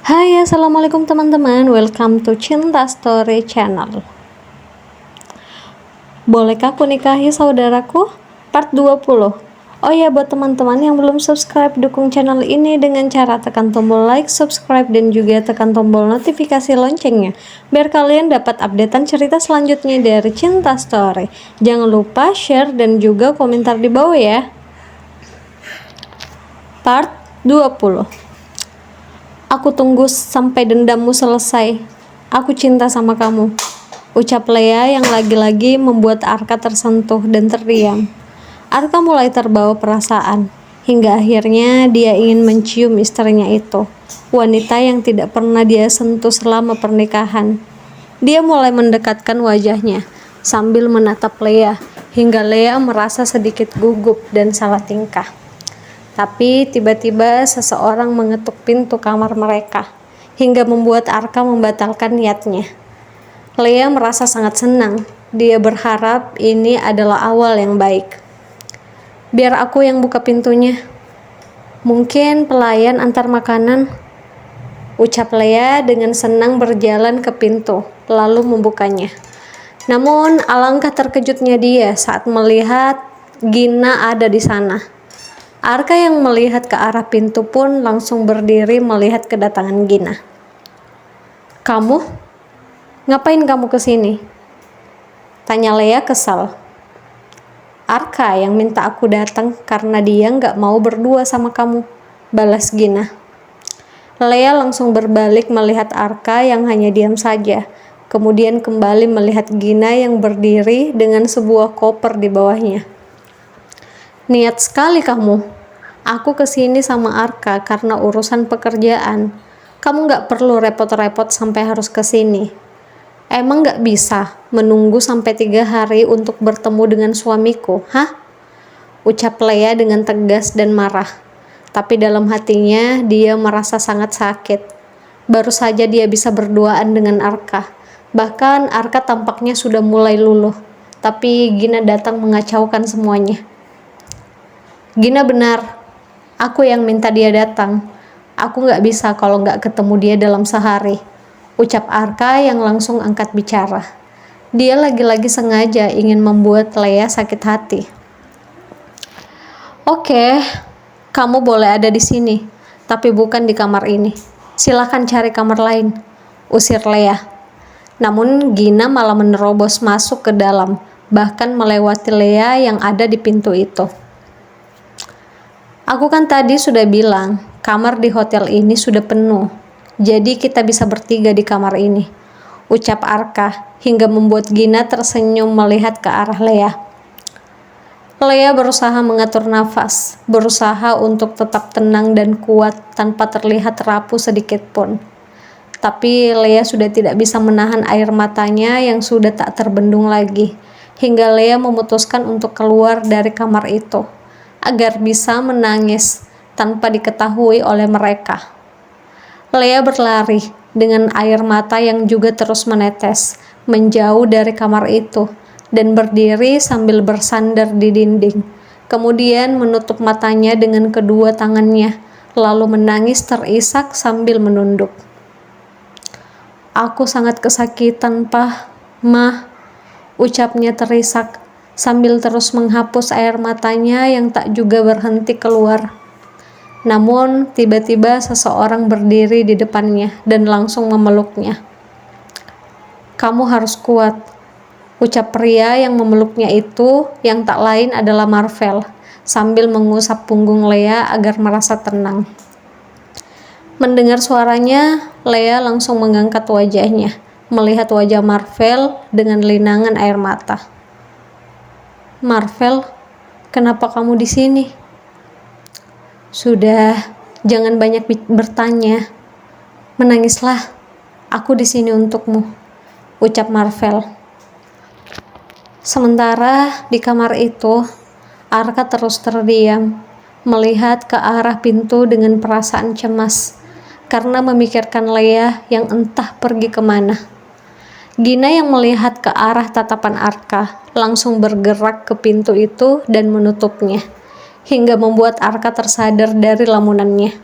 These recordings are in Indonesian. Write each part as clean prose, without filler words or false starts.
Hai, assalamualaikum teman-teman. Welcome to Cinta Story Channel. Bolehkah aku nikahi saudaraku? Part 20. Oh ya, buat teman-teman yang belum subscribe, dukung channel ini dengan cara tekan tombol like, subscribe, dan juga tekan tombol notifikasi loncengnya, biar kalian dapat updatean cerita selanjutnya dari Cinta Story. Jangan lupa share dan juga komentar di bawah ya. Part 20. Aku tunggu sampai dendammu selesai. Aku cinta sama kamu, ucap Lea yang lagi-lagi membuat Arka tersentuh dan terdiam. Arka mulai terbawa perasaan, hingga akhirnya dia ingin mencium istrinya itu, wanita yang tidak pernah dia sentuh selama pernikahan. Dia mulai mendekatkan wajahnya, sambil menatap Lea, hingga Lea merasa sedikit gugup dan salah tingkah. Tapi tiba-tiba seseorang mengetuk pintu kamar mereka, hingga membuat Arka membatalkan niatnya. Lea merasa sangat senang. Dia berharap ini adalah awal yang baik. Biar aku yang buka pintunya. Mungkin pelayan antar makanan, ucap Lea dengan senang berjalan ke pintu, lalu membukanya. Namun alangkah terkejutnya dia saat melihat Gina ada di sana. Arka yang melihat ke arah pintu pun langsung berdiri melihat kedatangan Gina. Kamu? Ngapain kamu kesini? Tanya Lea kesal. Arka yang minta aku datang karena dia nggak mau berdua sama kamu, balas Gina. Lea langsung berbalik melihat Arka yang hanya diam saja, kemudian kembali melihat Gina yang berdiri dengan sebuah koper di bawahnya. Niat sekali kamu. Aku kesini sama Arka karena urusan pekerjaan. Kamu gak perlu repot-repot sampai harus kesini. Emang gak bisa menunggu sampai 3 hari untuk bertemu dengan suamiku, hah? Ucap Lea dengan tegas dan marah. Tapi dalam hatinya dia merasa sangat sakit. Baru saja dia bisa berduaan dengan Arka. Bahkan Arka tampaknya sudah mulai luluh. Tapi Gina datang mengacaukan semuanya. Gina benar, aku yang minta dia datang. Aku gak bisa kalau gak ketemu dia dalam sehari, ucap Arka yang langsung angkat bicara. Dia lagi-lagi sengaja ingin membuat Lea sakit hati. Oke, kamu boleh ada di sini, tapi bukan di kamar ini. Silakan cari kamar lain, usir Lea. Namun Gina malah menerobos masuk ke dalam, bahkan melewati Lea yang ada di pintu itu. Aku kan tadi sudah bilang, kamar di hotel ini sudah penuh. Jadi kita bisa bertiga di kamar ini, ucap Arka, hingga membuat Gina tersenyum melihat ke arah Lea. Lea berusaha mengatur nafas, berusaha untuk tetap tenang dan kuat tanpa terlihat rapuh sedikit pun. Tapi Lea sudah tidak bisa menahan air matanya yang sudah tak terbendung lagi, hingga Lea memutuskan untuk keluar dari kamar itu agar bisa menangis tanpa diketahui oleh mereka. Lea berlari dengan air mata yang juga terus menetes, menjauh dari kamar itu, dan berdiri sambil bersandar di dinding. Kemudian menutup matanya dengan kedua tangannya, lalu menangis terisak sambil menunduk. Aku sangat kesakitan, Pak, Mah, ucapnya terisak, sambil terus menghapus air matanya yang tak juga berhenti keluar. Namun, tiba-tiba seseorang berdiri di depannya dan langsung memeluknya. Kamu harus kuat, ucap pria yang memeluknya itu, yang tak lain adalah Marvel, sambil mengusap punggung Lea agar merasa tenang. Mendengar suaranya, Lea langsung mengangkat wajahnya, melihat wajah Marvel dengan linangan air mata. Marvel, kenapa kamu di sini? Sudah, jangan banyak bertanya. Menangislah, aku di sini untukmu, ucap Marvel. Sementara di kamar itu, Arka terus terdiam, melihat ke arah pintu dengan perasaan cemas, karena memikirkan Lea yang entah pergi kemana. Gina yang melihat ke arah tatapan Arka langsung bergerak ke pintu itu dan menutupnya, hingga membuat Arka tersadar dari lamunannya.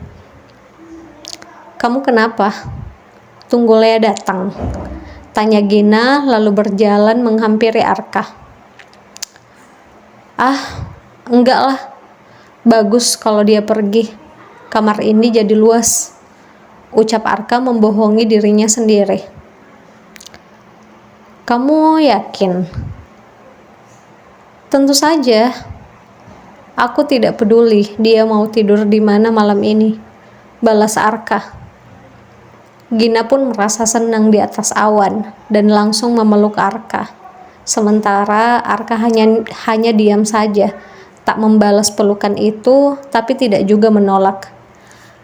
Kamu kenapa? Tunggu Lea datang, tanya Gina lalu berjalan menghampiri Arka. Ah, enggak lah. Bagus kalau dia pergi. Kamar ini jadi luas, ucap Arka membohongi dirinya sendiri. Kamu yakin? Tentu saja. Aku tidak peduli dia mau tidur di mana malam ini, balas Arka. Gina pun merasa senang di atas awan dan langsung memeluk Arka. Sementara Arka hanya diam saja, tak membalas pelukan itu, tapi tidak juga menolak.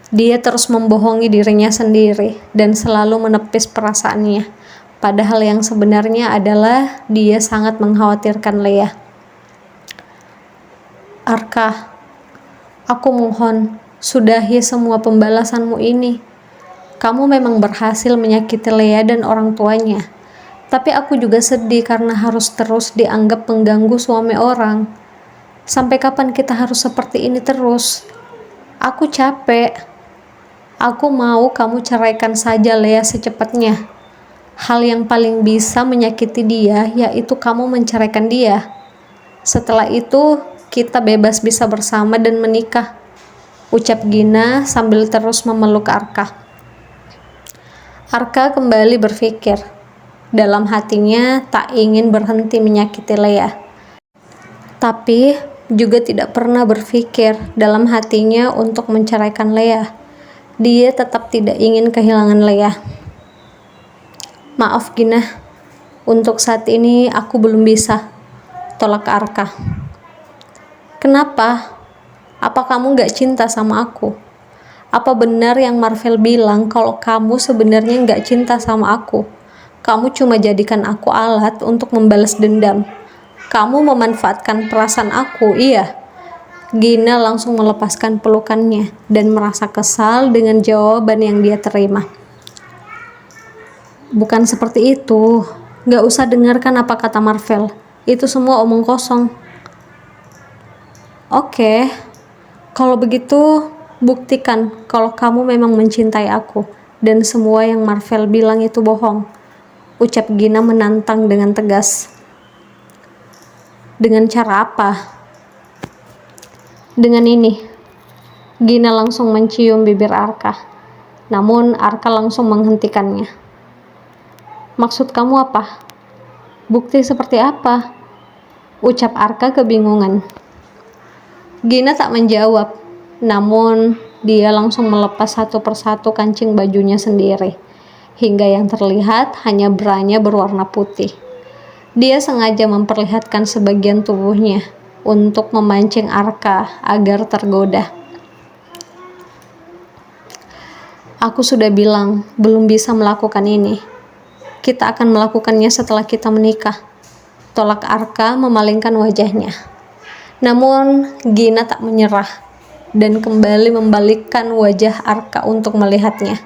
Dia terus membohongi dirinya sendiri dan selalu menepis perasaannya, padahal yang sebenarnya adalah dia sangat mengkhawatirkan Lea. Arka, aku mohon, sudahi semua pembalasanmu ini. Kamu memang berhasil menyakiti Lea dan orang tuanya. Tapi aku juga sedih karena harus terus dianggap pengganggu suami orang. Sampai kapan kita harus seperti ini terus? Aku capek. Aku mau kamu ceraikan saja Lea secepatnya. Hal yang paling bisa menyakiti dia yaitu kamu menceraikan dia. Setelah itu, kita bebas bisa bersama dan menikah, ucap Gina sambil terus memeluk Arka. Arka kembali berpikir. Dalam hatinya tak ingin berhenti menyakiti Lea. Tapi juga tidak pernah berpikir dalam hatinya untuk menceraikan Lea. Dia tetap tidak ingin kehilangan Lea. Maaf Gina, untuk saat ini aku belum bisa, tolak Arka. Kenapa? Apa kamu gak cinta sama aku? Apa benar yang Marvel bilang kalau kamu sebenarnya gak cinta sama aku? Kamu cuma jadikan aku alat untuk membalas dendam. Kamu memanfaatkan perasaan aku, iya. Gina langsung melepaskan pelukannya dan merasa kesal dengan jawaban yang dia terima. Bukan seperti itu. Gak usah dengarkan apa kata Marvel. Itu semua omong kosong. Oke, kalau begitu buktikan kalau kamu memang mencintai aku dan semua yang Marvel bilang itu bohong, ucap Gina menantang dengan tegas. Dengan cara apa? Dengan ini. Gina langsung mencium bibir Arka, namun Arka langsung menghentikannya. Maksud kamu apa? Bukti seperti apa? Ucap Arka kebingungan. Gina tak menjawab, namun dia langsung melepas satu persatu kancing bajunya sendiri, hingga yang terlihat hanya branya berwarna putih. Dia sengaja memperlihatkan sebagian tubuhnya untuk memancing Arka agar tergoda. Aku sudah bilang belum bisa melakukan ini. Kita akan melakukannya setelah kita menikah, tolak Arka memalingkan wajahnya. Namun Gina tak menyerah dan kembali membalikkan wajah Arka untuk melihatnya.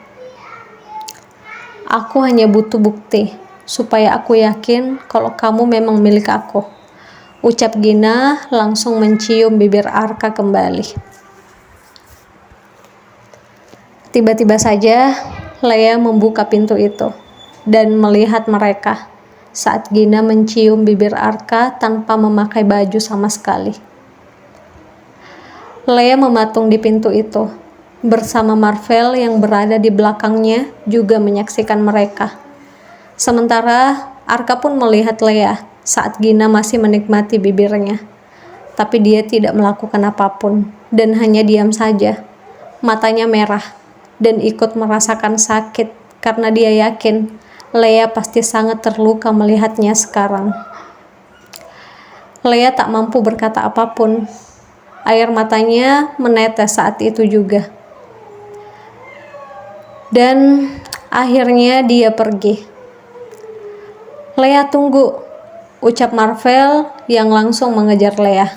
Aku hanya butuh bukti supaya aku yakin kalau kamu memang milik aku, ucap Gina langsung mencium bibir Arka kembali. Tiba-tiba saja Lea membuka pintu itu dan melihat mereka saat Gina mencium bibir Arka tanpa memakai baju sama sekali. Lea mematung di pintu itu, bersama Marvel yang berada di belakangnya juga menyaksikan mereka. Sementara Arka pun melihat Lea saat Gina masih menikmati bibirnya. Tapi dia tidak melakukan apapun dan hanya diam saja. Matanya merah dan ikut merasakan sakit karena dia yakin Lea pasti sangat terluka melihatnya sekarang. Lea tak mampu berkata apapun. Air matanya menetes saat itu juga. Dan akhirnya dia pergi. Lea tunggu, ucap Marvel yang langsung mengejar Lea.